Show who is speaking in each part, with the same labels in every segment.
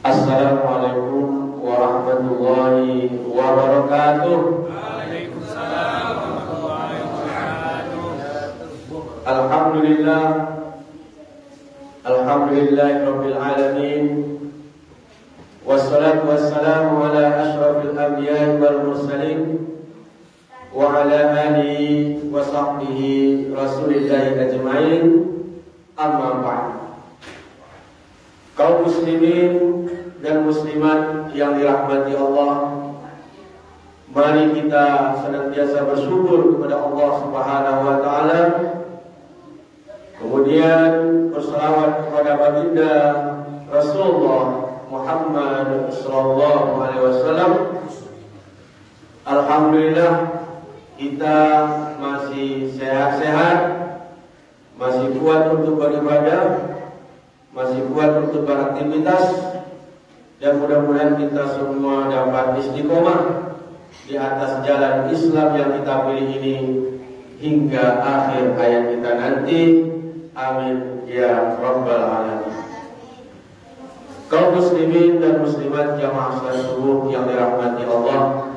Speaker 1: Assalamualaikum warahmatullahi wabarakatuh.
Speaker 2: Waalaikumsalam warahmatullahi wabarakatuh.
Speaker 1: Alhamdulillah, alhamdulillahirabbil alamin. Wassalatu wassalamu ala asyrafil anbiya'i wal mursalin wa ala alihi wa sahbihi rasulillahi ajmain. Amma ba'd. Kaum muslimin dan muslimat yang dirahmati Allah, mari kita senantiasa bersyukur kepada Allah Subhanahu wa taala. Kemudian berselawat kepada baginda Rasulullah Muhammad sallallahu alaihi wasallam. Alhamdulillah kita masih sehat-sehat, masih kuat untuk beribadah, masih kuat untuk beraktivitas, dan mudah-mudahan kita semua dapat istiqomah di atas jalan Islam yang kita pilih ini hingga akhir hayat kita nanti. Amin ya rabbal alamin. Kaum muslimin dan muslimat jamaah salat subuh yang dirahmati Allah,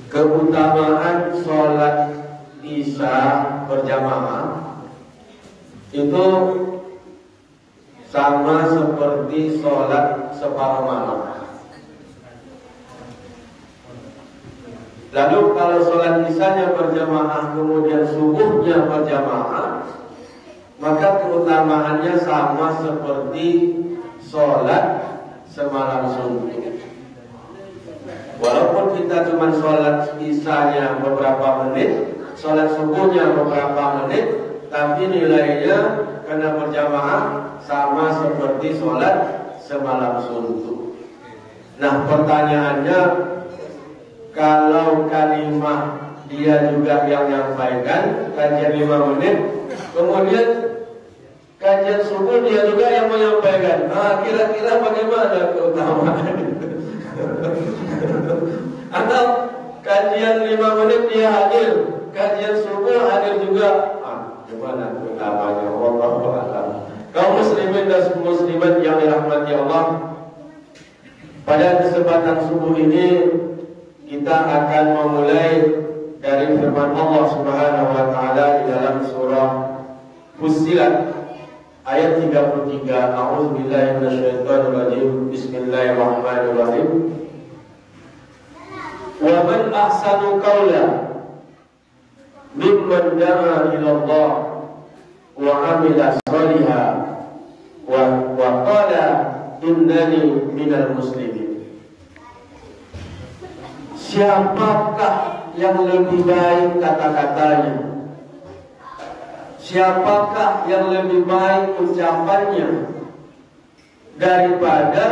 Speaker 1: keutamaan sholat isya berjamaah itu sama seperti sholat separuh malam. Lalu kalau sholat isyanya berjamaah kemudian subuhnya berjamaah, maka keutamaannya sama seperti sholat semalam suntuk. Walaupun kita cuma sholat isyanya beberapa menit, sholat subuhnya beberapa menit, tapi nilainya karena berjamaah sama seperti sholat semalam suntuk. Nah, pertanyaannya, kalau kalimah dia juga yang menyampaikan kajian 5 menit, kemudian kajian subuh dia juga yang menyampaikan, kira-kira bagaimana keutamaan? Atau kajian 5 menit dia hadir, kajian subuh hadir juga, gimana keutamaannya? Wallahu a'lam. Kaum muslimin dan muslimat yang dirahmati Allah, pada kesempatan subuh ini kita akan memulai dari firman Allah Subhanahu wa taala di dalam surah Fussilat ayat 33. A'udzubillahi minasyaitonir rajim. Bismillahirrahmanirrahim. Wa man ahsanu qawlan mimman da'a ila Allah wa 'amila shalihan wa qala innani minal muslimin. Siapakah yang lebih baik kata-katanya? Siapakah yang lebih baik ucapannya daripada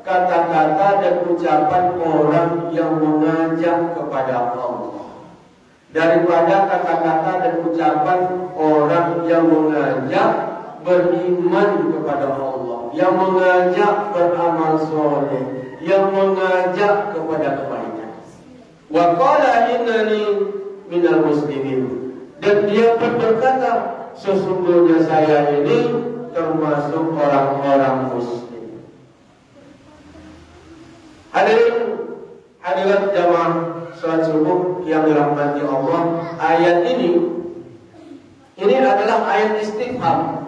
Speaker 1: kata-kata dan ucapan orang yang mengajak kepada Allah? Daripada kata-kata dan ucapan orang yang mengajak beriman kepada Allah, yang mengajak beramal soleh, yang mengajak kepada kebaikan. Wa qala innani minal muslimin, dan dia pun berkata, sesungguhnya saya ini termasuk orang-orang muslim. Hadirin hadirat jamaah salat subuh yang dirahmati Allah, ayat ini adalah ayat istifham.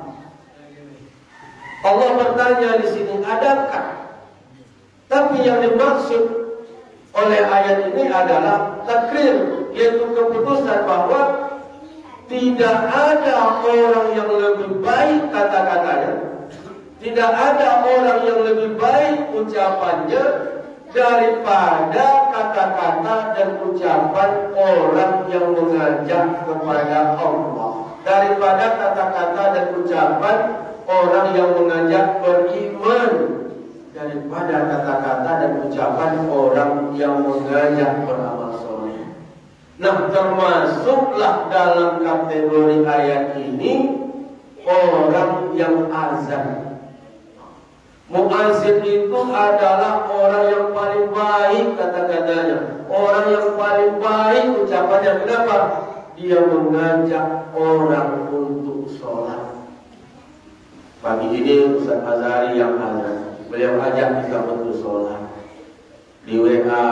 Speaker 1: Allah bertanya di sini, adakah? Tapi yang dimaksud oleh ayat ini adalah takrir, yaitu keputusan bahwa tidak ada orang yang lebih baik kata-katanya, tidak ada orang yang lebih baik ucapannya daripada kata-kata dan ucapan orang yang mengajak kepada Allah, daripada kata-kata dan ucapan orang yang mengajak beriman, daripada kata-kata dan ucapan orang yang mengajak beramal soleh. Nah, termasuklah dalam kategori ayat ini orang yang azan. Muazzin itu adalah orang yang paling baik kata-katanya, orang yang paling baik ucapannya. Kenapa? Dia mengajak orang untuk sholat. Pagi ini Ustaz Azhari yang azan, beliau ajak kita untuk sholat. Di WA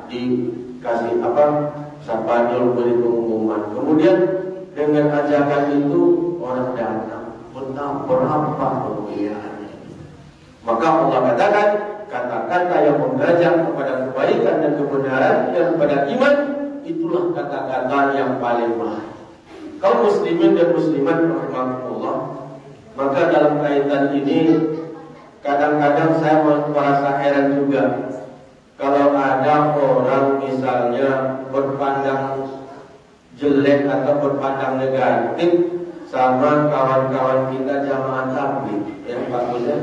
Speaker 1: dikasih Sapadul beri pengumuman. Kemudian dengan ajakan itu orang datang. Berapa kemuliaannya. Maka Allah katakan, kata-kata yang mengajak kepada kebaikan dan kebenaran dan kepada iman, itulah kata-kata yang paling mahal. Kaum muslimin dan muslimat rahimakumullah, maka dalam kaitan ini kadang-kadang saya merasa heran juga kalau ada orang misalnya berpandang jelek atau berpandang negatif sama kawan-kawan kita jamaah tabligh, ya Pak Bunda.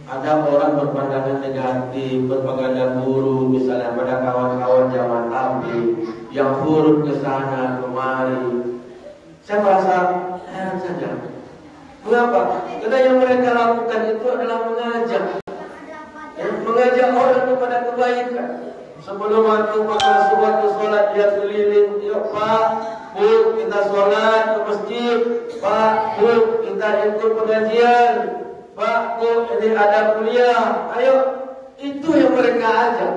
Speaker 1: Ada orang berpandangan negatif, berpandangan buruk misalnya pada kawan-kawan jamaah tabligh yang huruf ke sana kemari. Saya merasa heran saja. Mengapa? Karena yang mereka lakukan itu adalah mengajak orang kepada kebaikan. Sebelum waktu sholat dia keliling, yuk Pak, Bu, kita sholat ke masjid. Pak, Bu, kita ikut pengajian. Pak, Bu, ini ada kuliah. Ayo, itu yang mereka ajak.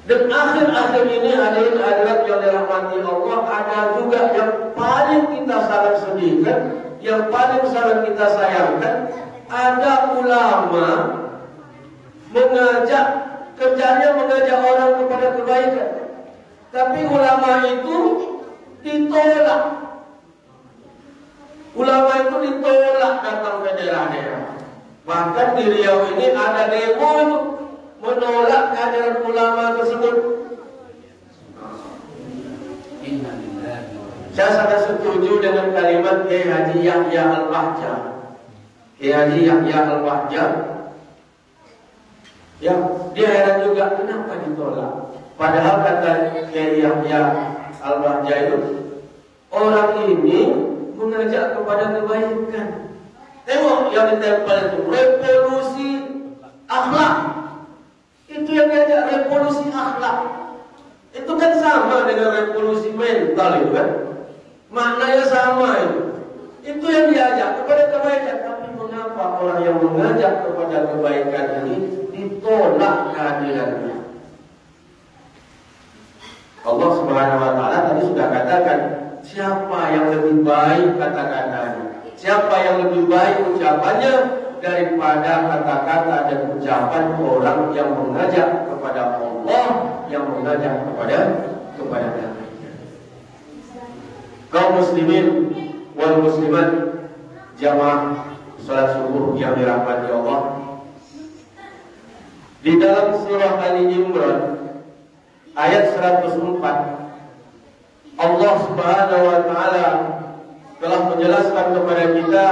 Speaker 1: Dan akhir-akhir ini hadirin yang dirahmati Allah, ada juga yang paling kita sangat sedihkan, yang paling sangat kita sayangkan, ada ulama kerjanya mengajak orang kepada kebaikan, tapi ulama itu ditolak. Ulama itu ditolak datang ke daerah-daerah. Bahkan di Riau ini ada demo menolak kehadiran ulama tersebut. Saya sangat setuju dengan kalimat Kiai Haji Yahya Al-Bahjah. Kiai Haji Yahya Al-Bahjah, ya, dia heran juga kenapa ditolak. Padahal kata Kiai Yahya Al-Bahjah itu, orang ini mengajak kepada kebaikan. Tengok yang ditempel itu revolusi akhlak. Itu yang diajak revolusi akhlak. Itu kan sama dengan revolusi mental itu kan. Maknanya sama itu. Itu yang diajak kepada kebaikan. Tapi mengapa orang yang mengajak kepada kebaikan ini ditolak kehadirannya? Allah Subhanahu wa taala tadi sudah katakan, siapa yang lebih baik kata-katanya, siapa yang lebih baik ucapannya daripada kata-kata dan ucapan orang yang mengajak kepada Allah, yang mengajak kepada damai. Kaum muslimin wal muslimat jamaah salat subuh yang dirahmati Allah, di dalam surah Ali Imran ayat 104, Allah Subhanahu wa taala telah menjelaskan kepada kita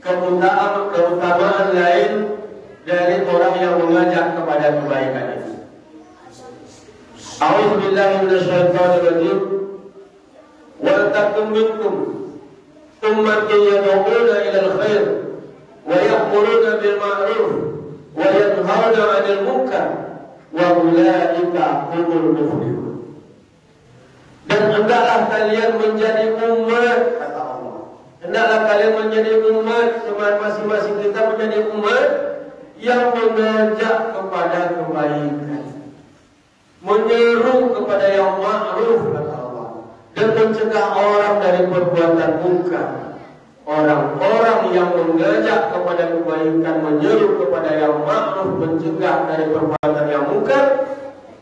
Speaker 1: keutamaan lain dari orang yang mengajak kepada kebaikan itu. A'udzu billahi minasyaitonir rajim. Wa takum minkum ummatun yad'una ilal khair wa ya'muruna bil ma'ruf wa yanhauna 'anil munkar wa ulaika humul muflihun. Dan hendaklah kalian menjadi umat, kata Allah. Hendaklah kalian menjadi umat, masing-masing kita menjadi umat yang mengajak kepada kebaikan, menyeru kepada yang ma'ruf, kata Allah, dan mencegah orang dari perbuatan munkar. Orang-orang yang mengajak kepada kebaikan, menyeru kepada yang ma'ruf, mencegah dari perbuatan yang munkar,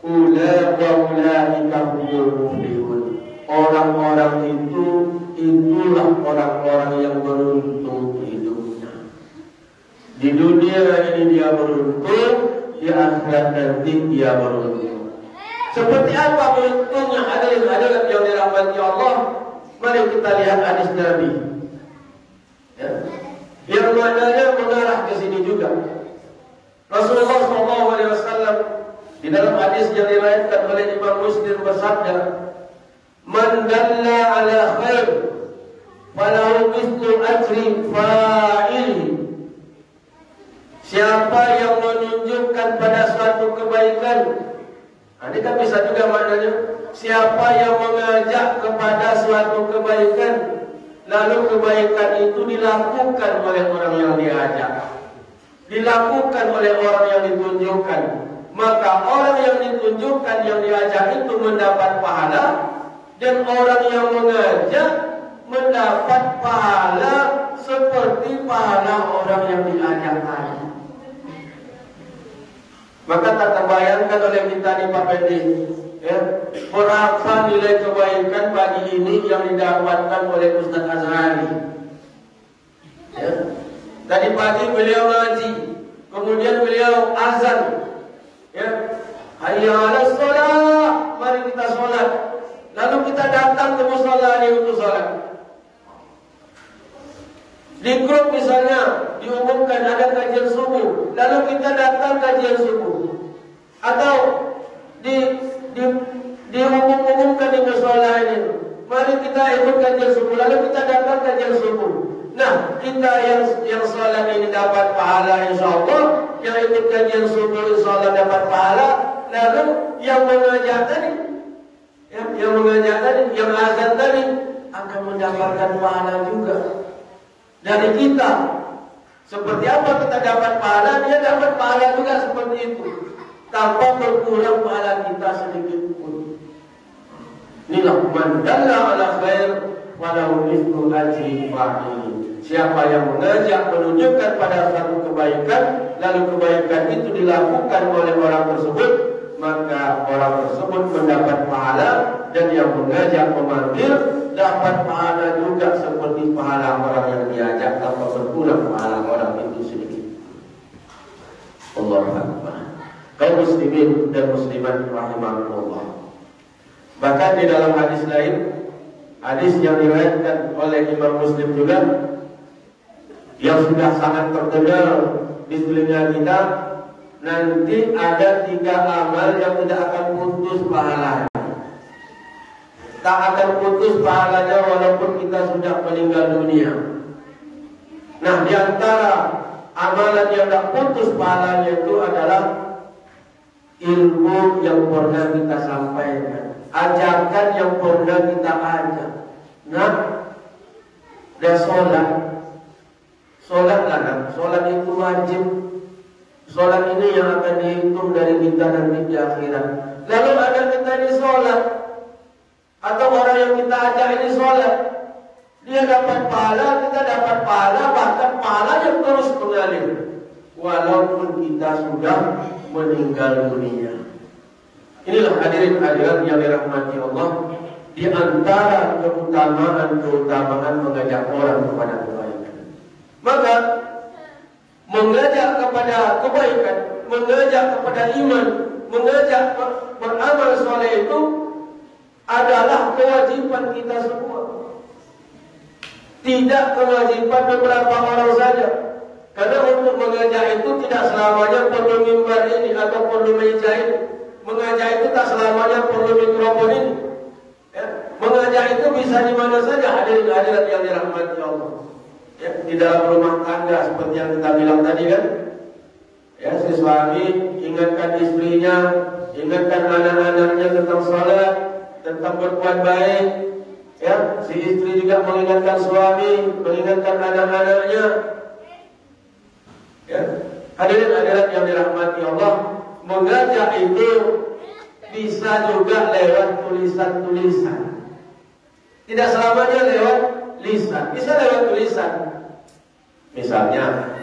Speaker 1: ulaika humul muflihun. Orang-orang itulah orang-orang yang beruntung hidupnya. Di dunia ini dia beruntung, di akhirat nanti dia beruntung. Seperti apa beruntungnya hadirin yang dirahmati Allah? Mari kita lihat hadis Nabi, ya, yang maknanya mengarah ke sini juga. Rasulullah SAW di dalam hadis yang diriwayatkan oleh Imam Muslim bersabda, "Man dalla ala khair falahu mithlu ajri fa'ilih." Siapa yang menunjukkan pada suatu kebaikan, ini kan bisa juga maknanya, siapa yang mengajak kepada suatu kebaikan, lalu kebaikan itu dilakukan oleh orang yang diajak, dilakukan oleh orang yang ditunjukkan, maka orang yang ditunjukkan, yang diajak itu mendapat pahala, dan orang yang mengajak mendapat pahala seperti pahala orang yang diajak tadi. Maka tak terbayangkan oleh kita nih Pak Pendi, ya, berapa nilai kebaikan pagi ini yang didapatkan oleh Ustaz Azhari. Ya. Tadi pagi beliau ngaji, kemudian beliau azan, ya, hayya 'alas shalah, mari kita sholat. Lalu kita datang ke mushola ini untuk sholat. Di grup misalnya diumumkan ada kajian subuh, lalu kita datang kajian subuh. Atau diumumkan di mushola ini, mari kita ikut kajian subuh, lalu kita datang kajian subuh. Nah, kita yang sholat ini dapat pahala insyaallah, yang ikut kajian subuh insyaallah dapat pahala. Lalu yang mengajak tadi, yang azan tadi akan mendapatkan pahala juga dari kita. Seperti apa kita dapat pahala, dia dapat pahala juga seperti itu, tanpa berkurang pahala kita sedikit pun. Inilah man dalla ala khair walau mithlu ajri fa'il. Siapa yang mengajak, menunjukkan pada satu kebaikan, lalu kebaikan itu dilakukan oleh orang tersebut, maka orang tersebut mendapat pahala, dan yang mengajak, memanggil, dapat pahala juga seperti pahala orang yang diajak, tanpa berkurang pahala orang itu sedikit. Allahu Akbar. Kaum muslimin dan muslimat rahimakumullah. Bahkan di dalam hadis lain, hadis yang diriwayatkan oleh Imam Muslim juga, yang sudah sangat terdengar di telinga kita, nanti ada 3 amal yang tidak akan putus pahalanya. Tak akan putus pahalanya walaupun kita sudah meninggal dunia. Nah, di antara amalan yang tak putus pahalanya itu adalah ilmu yang pernah kita sampaikan, ajakan yang pernah kita ajak. Nah, dan sholat lah, sholat itu wajib. Sholat ini yang akan dihitung dari kita nanti di akhirat. Lalu ada kita di sholat, atau orang yang kita ajak ini sholat, dia dapat pahala, kita dapat pahala, bahkan pahala yang terus mengalir walaupun kita sudah meninggal dunia. Inilah hadirin hadirat yang dirahmati Allah, di antara keutamaan mengajak orang kepada kebaikan. Maka mengajak kepada kebaikan, mengajak kepada iman, mengajak beramal soleh itu adalah kewajiban kita semua. Tidak kewajiban beberapa orang saja. Karena untuk mengajak itu tidak selamanya perlu mimbar ini atau perlu meja ini. Mengajak itu tak selamanya perlu mikrofon ini. Ya. Mengajak itu bisa di mana saja, hadirin hadirat yang dirahmati Allah. Ya, di dalam rumah tangga seperti yang kita bilang tadi kan. Ya, si suami ingatkan istrinya, ingatkan anak-anaknya tentang salat, tentang berbuat baik. Ya, si istri juga mengingatkan suami, mengingatkan anak-anaknya. Ya, hadirin hadirat yang dirahmati Allah, mengajak itu bisa juga lewat tulisan-tulisan. Tidak selamanya lewat lisan, bisa lewat tulisan. Misalnya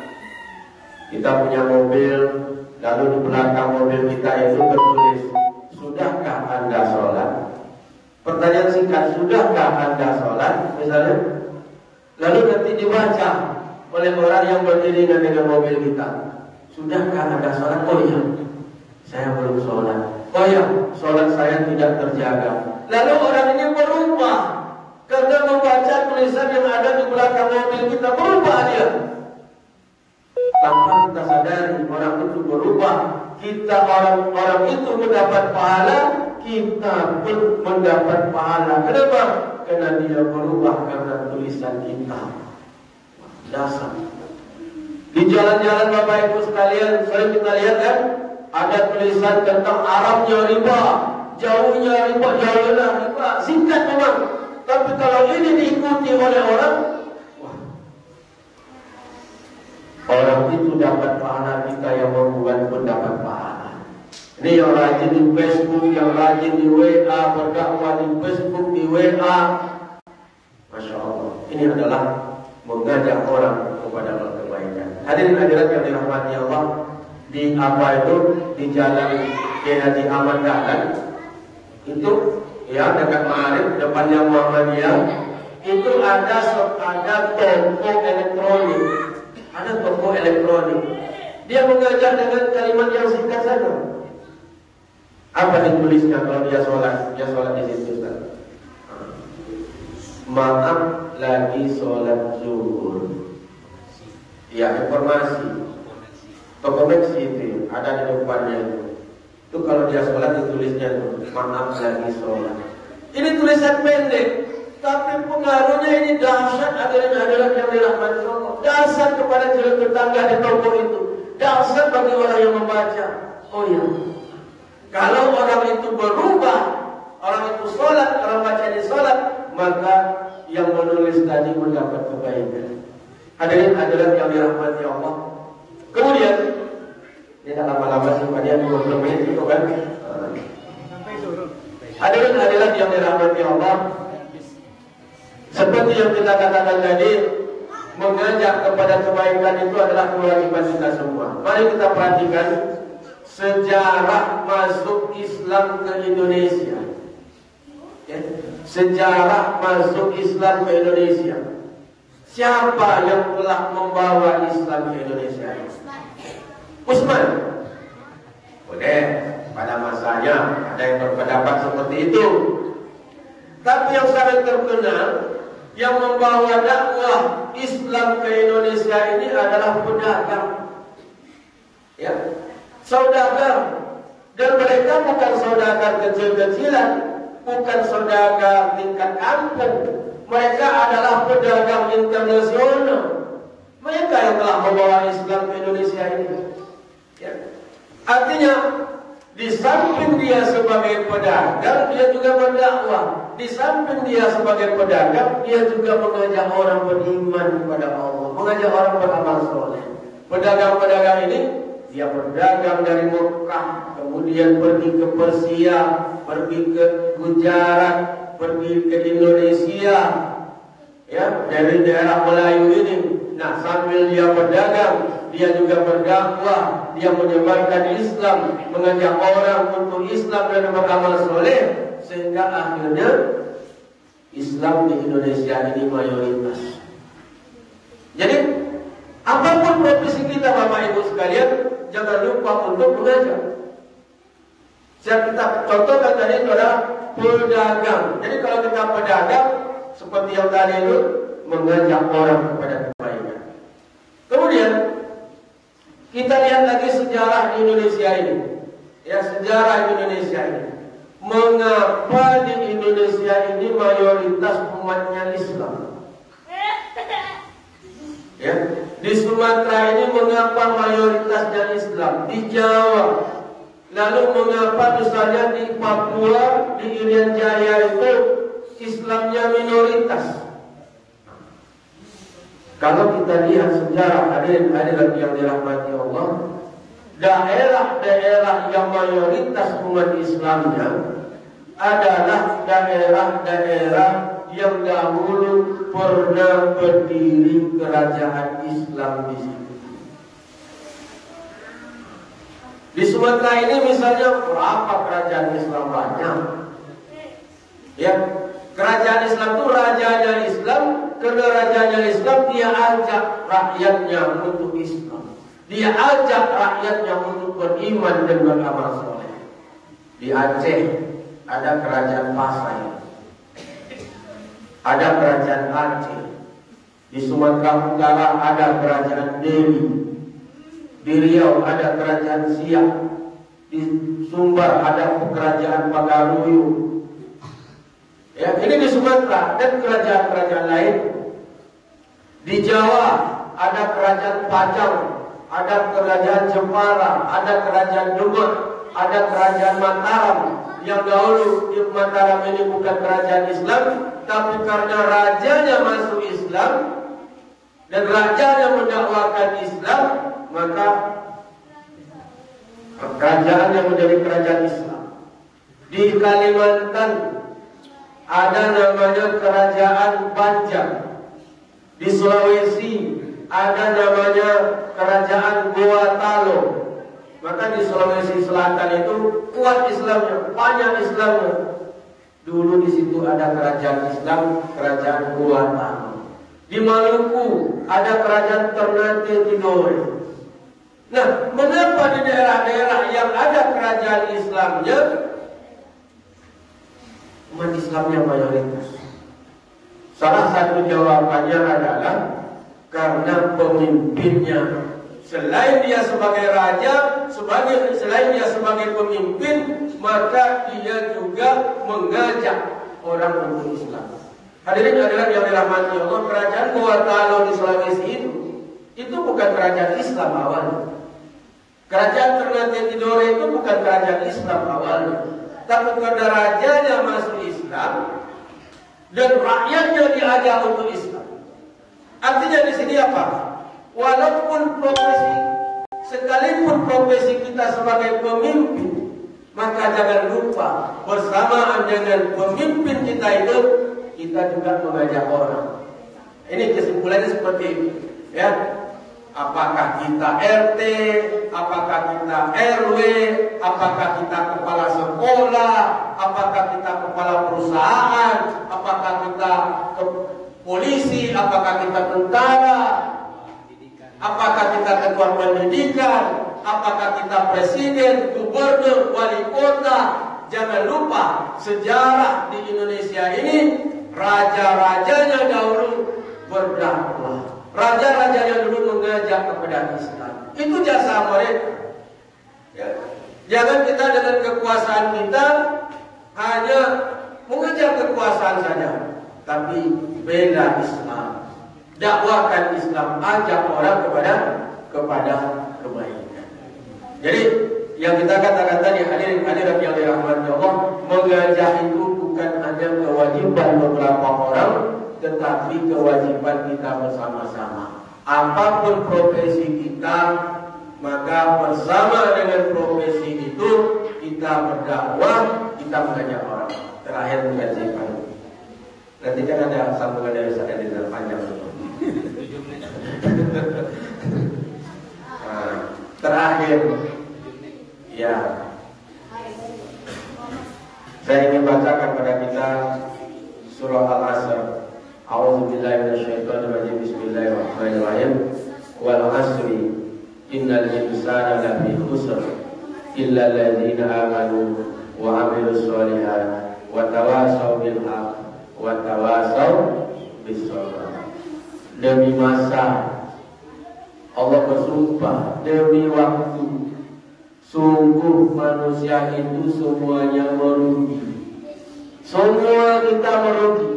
Speaker 1: kita punya mobil, lalu di belakang mobil kita itu bertulis, sudahkah Anda sholat? Pertanyaan singkat, sudahkah Anda sholat? Misalnya, lalu nanti dibaca oleh orang yang beriringan dengan mobil kita, sudahkah Anda sholat? Oh iya, saya belum sholat. Oh iya, sholat saya tidak terjaga. Lalu orang ini berubah karena membaca tulisan yang ada di belakang mobil kita, berubah dia. Tanpa kita sadari, orang itu berubah. Kita orang itu mendapat pahala, kita pun mendapat pahala. Kenapa? Karena dia berubah karena tulisan kita. Dasar. Di jalan-jalan Bapak Ibu sekalian, sering kita lihat kan, ada tulisan tentang Arabnya riba, jauhnya riba, jauhnya riba. Singkat memang, tapi kalau ini diikuti oleh orang, wah, orang itu dapat pahala, kita yang membuat pun dapat pahala. Ini yang rajin di Facebook, yang rajin di WA, berdakwah di Facebook, di WA, Masya Allah, ini adalah mengajak orang kepada kebaikan. Hadirin hadirat yang dirahmati Allah, di apa itu, di jalan Kiai Haji Ahmad Dahlan itu, ya, dekat Ma'arif, depannya Muhammadiyah, itu ada toko elektronik. Ada toko elektronik. Dia mengajak dengan kalimat yang singkat saja. Apa ditulisnya kalau dia sholat? Dia sholat di situ, Ustaz. Maaf, lagi sholat zuhur. Ya, informasi. Toko koneksi itu ada di depannya itu. Itu kalau dia sholat ditulisnya itu, maaf lagi sholat. Ini tulisan pendek, tapi pengaruhnya ini dahsyat. Hadirin yang dirahmati Allah. Dahsyat kepada jalan tetangga di toko itu. Dahsyat bagi orang yang membaca. Oh iya, kalau orang itu berubah, orang itu sholat, orang baca di sholat, maka yang menulis tadi mendapat kebaikan. Hadirin yang dirahmati Allah. Kemudian ini tak lama-lama sih, dia 20 menit itu kan. Hadirin yang dirahmati Allah, seperti yang kita katakan tadi, mengajak kepada kebaikan itu adalah kewajiban kita semua. Mari kita perhatikan sejarah masuk Islam ke Indonesia. Sejarah masuk Islam ke Indonesia. Siapa yang telah membawa Islam ke Indonesia? Utsman. Boleh, pada masanya ada yang berpendapat seperti itu. Tapi yang sangat terkenal, yang membawa dakwah Islam ke Indonesia ini adalah pedagang, ya, saudagar. Dan mereka bukan saudagar kecil-kecilan, bukan saudagar tingkat kampung. Mereka adalah pedagang internasional. Mereka yang telah membawa Islam ke Indonesia ini, ya. Artinya, di samping dia sebagai pedagang, dia juga berdakwah. Di samping dia sebagai pedagang, dia juga mengajak orang beriman kepada Allah, mengajak orang beramal soleh. Pedagang-pedagang ini, dia berdagang dari Mekah, kemudian pergi ke Persia, pergi ke Gujarat, pergi ke Indonesia, ya, dari daerah Melayu ini. Nah, sambil dia berdagang, dia juga berdakwah, dia menyebarkan Islam, mengajak orang untuk Islam dan beramal soleh, sehingga akhirnya Islam di Indonesia ini mayoritas. Jadi, apapun profesi kita, Bapak Ibu sekalian, jangan lupa untuk mengajar. Saya kita contohkan tadi itu adalah pedagang. Jadi kalau kita pedagang, seperti yang tadi itu, mengajak orang kepada kebaikan. Kemudian kita lihat lagi sejarah di Indonesia ini. Ya, sejarah di Indonesia ini. Mengapa di Indonesia ini mayoritas umatnya Islam? Ya, di Sumatera ini mengapa mayoritasnya Islam? Di Jawa. Lalu mengapa misalnya di Papua, di Irian Jaya itu Islamnya minoritas? Kalau kita lihat sejarah hadirin yang dirahmati Allah, daerah-daerah yang mayoritas umat Islamnya adalah daerah-daerah yang dahulu pernah berdiri kerajaan Islam di situ. Di Sumatera ini misalnya berapa kerajaan Islam? Banyak. Ya, kerajaan Islam itu rajanya Islam. Karena rajanya Islam, dia ajak rakyatnya untuk Islam. Dia ajak rakyatnya untuk beriman dan beramal soleh. Di Aceh ada kerajaan Pasai, ada kerajaan Aceh. Di Sumatera Utara ada kerajaan Dewi. Di Riau ada kerajaan Siak. Di Sumbar ada kerajaan Pagaruyu. Ya, ini di Sumatera dan kerajaan-kerajaan lain. Di Jawa ada kerajaan Pajang, ada kerajaan Jepara, ada kerajaan Demak, ada kerajaan Mataram. Yang dahulu di Mataram ini bukan kerajaan Islam, tapi karena rajanya masuk Islam dan rajanya mendakwakan Islam, maka kerajaan yang menjadi kerajaan Islam. Di Kalimantan ada namanya Kerajaan Banjar. Di Sulawesi ada namanya Kerajaan Gorontalo. Maka di Sulawesi Selatan itu kuat Islamnya, banyak Islamnya. Dulu di situ ada kerajaan Islam, Kerajaan Gorontalo. Di Maluku ada Kerajaan Ternate Tidore. Nah, mengapa di daerah-daerah yang ada kerajaan Islamnya, umat Islamnya mayoritas? Salah satu jawabannya adalah karena pemimpinnya, selain dia sebagai raja, selain dia sebagai pemimpin, maka dia juga mengajak orang untuk Islam. Hadirin hadirat yang dirahmati Allah, Kerajaan Gorontalo di Sulawesi itu bukan kerajaan Islam awalnya. Kerajaan Ternate Tidore itu bukan kerajaan Islam awalnya. Tapi karena rajanya masuk Islam dan rakyatnya diajak untuk Islam. Artinya di sini apa? Walaupun sekalipun profesi kita sebagai pemimpin, maka jangan lupa bersamaan dengan pemimpin kita itu, kita juga mengajak orang. Ini kesimpulannya seperti ini, ya. Apakah kita RT, apakah kita RW, apakah kita kepala sekolah, apakah kita kepala perusahaan, apakah kita polisi, apakah kita tentara, apakah kita ketua pendidikan, apakah kita presiden, gubernur, wali kota. Jangan lupa sejarah di Indonesia ini, raja-rajanya dahulu berdakwah. Raja-rajanya dulu mengajak kepada Islam. Itu jasa mereka. Ya. Jangan kita dengan kekuasaan kita hanya mengejar kekuasaan saja, tapi bela Islam, dakwakan Islam, ajak orang kepada kebaikan. Jadi yang kita katakan tadi, hadirin yang dirahmati Allah, mengajak itu bukan hanya kewajiban beberapa orang, tetapi kewajiban kita bersama-sama. Apapun profesi kita, maka bersama dengan profesi itu kita berdakwah, kita mengajak orang. Terakhir kewajiban. Nanti kan ada sambungan dari saya di dalam panjang. Terakhir, ya, saya ingin bacakan kepada kita surah Al-Asr. A'udzubillahi minasyaitonirrajim. Bismillahirrahmanirrahim. Wal 'asri innal insana lafi khusr illa alladzina amanu wa 'amilus sholihat wa tawasaw bil haqq wa tawasaw bis sabr. Demi masa, Allah bersumpah, demi waktu, sungguh manusia itu semuanya merugi. Semua kita merugi.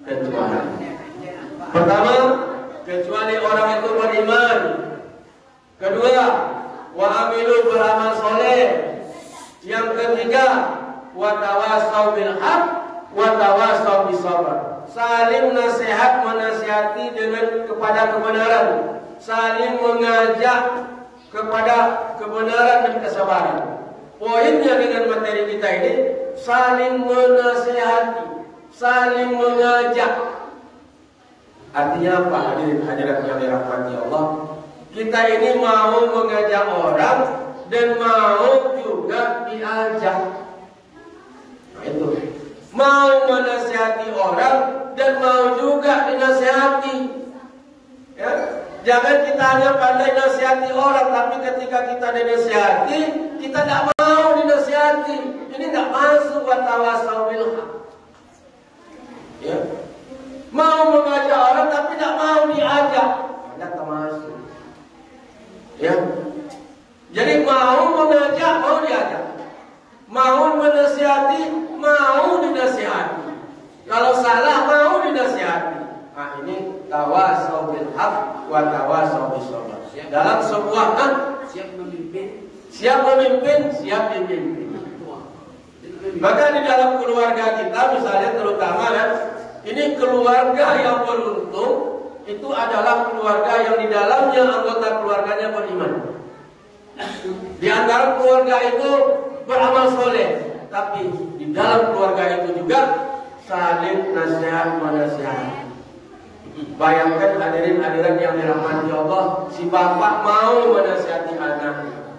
Speaker 1: Kecuali pertama, kecuali orang itu beriman. Kedua, wa amilu beramal soleh. Yang ketiga, wa tawasaw bil haq wa tawasaw bis sabr. Saling nasihat, menasihati kepada kebenaran, saling mengajak kepada kebenaran dan kesabaran. Poinnya dengan materi kita ini, saling menasihati, saling mengajak. Artinya apa? Hadirat yang dirahmati Allah, kita ini mau mengajak orang dan mau juga diajak. Nah, itu mau menasihati orang dan mau juga dinasihati. Ya, jangan kita hanya pandai nasihati orang, tapi ketika kita dinasihati, kita tidak mau dinasihati. Ini tidak masuk wa tawasaw bil haq. Ya. Mau mengajak orang tapi tidak mau diajak, tidak termasuk. Ya. Jadi mau mengajak, mau diajak. Mau menasihati, mau dinasihati. Kalau salah mau dinasihati. Nah, ini tawasaw bil haq wa tawasaw bis sabr. Dalam sebuah siap memimpin, siap dipimpin. Maka di dalam keluarga kita misalnya terutama kan, ini keluarga yang beruntung itu adalah keluarga yang di dalamnya anggota keluarganya beriman. Di antara keluarga itu beramal soleh, tapi di dalam keluarga itu juga saling nasihat menasihati. Bayangkan hadirin-hadirin yang dirahmati Allah, si bapak mau menasihati anaknya,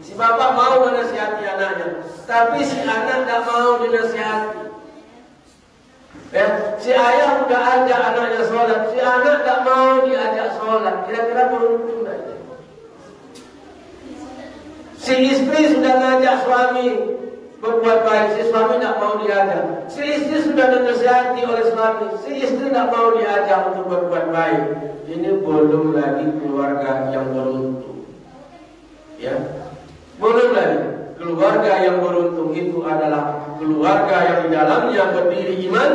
Speaker 1: si bapak mau menasihati anaknya, tapi si anak tidak mau dinasihati. Si ayah sudah ajak anaknya sholat, si anak tidak mau diajak sholat. Kira-kira beruntung tidak? Si istri sudah ngajak suami berbuat baik, si suami tidak mau diajak. Si istri sudah dinasihati oleh suami, si istri tidak mau diajak untuk berbuat baik. Ini belum lagi keluarga yang beruntung. Ya, belum lagi. Keluarga yang beruntung itu adalah keluarga yang di dalamnya berdiri iman,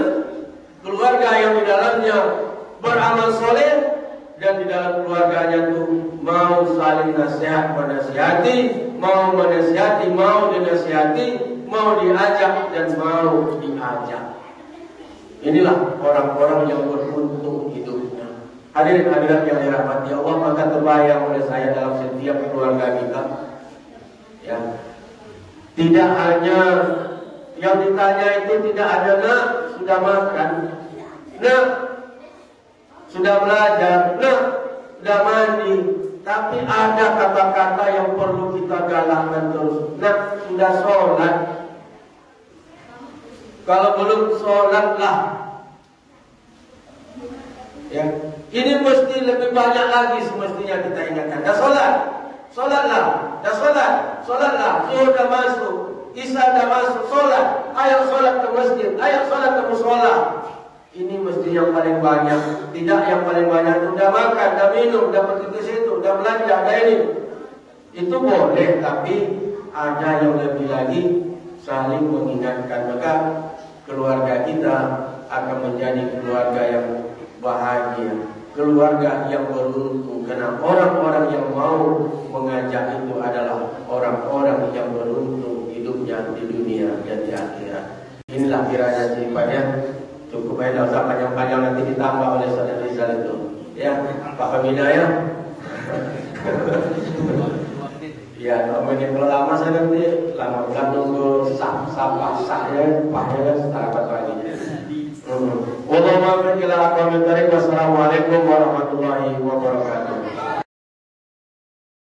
Speaker 1: keluarga yang di dalamnya beramal soleh, dan di dalam keluarganya itu mau saling nasihat menasihati, mau menasihati, mau dinasihati, mau diajak dan mau diajak. Inilah orang-orang yang beruntung hidupnya. Hadirin-hadirat yang dirahmati Allah, maka terbayang oleh saya dalam setiap keluarga kita, ya, tidak hanya yang ditanya itu tidak ada nak sudah makan, nak sudah belajar, nak sudah mandi, tapi ada kata-kata yang perlu kita galakkan terus. Nak sudah sholat, kalau belum sholatlah. Ya, ini mesti lebih banyak lagi semestinya kita ingatkan. Dah sholat, sholatlah, dah sholat, sholatlah. Zuhur dah masuk, Isya dah masuk, sholat. Ayo sholat ke masjid, ayo sholat ke musola. Ini mesti yang paling banyak. Tidak yang paling banyak itu dah makan, dah minum, dah pergi ke situ, dah belanja, dah ini. Itu boleh, tapi ada yang lebih lagi saling mengingatkan. Maka keluarga kita akan menjadi keluarga yang bahagia, keluarga yang beruntung. Karena orang-orang yang mau mengajak itu adalah orang-orang yang beruntung hidupnya di dunia dan di akhirat. Inilah kiranya sifatnya. Cukup baik, tidak usah panjang-panjang, nanti ditambah oleh Saudara Rizal itu. Ya, Pak Pembina ya. Ya, kalau lama saya nanti lama bulan nunggu sah-sah-sahnya, pahnya setakat lagi. Wassalamualaikum warahmatullahi wabarakatuh.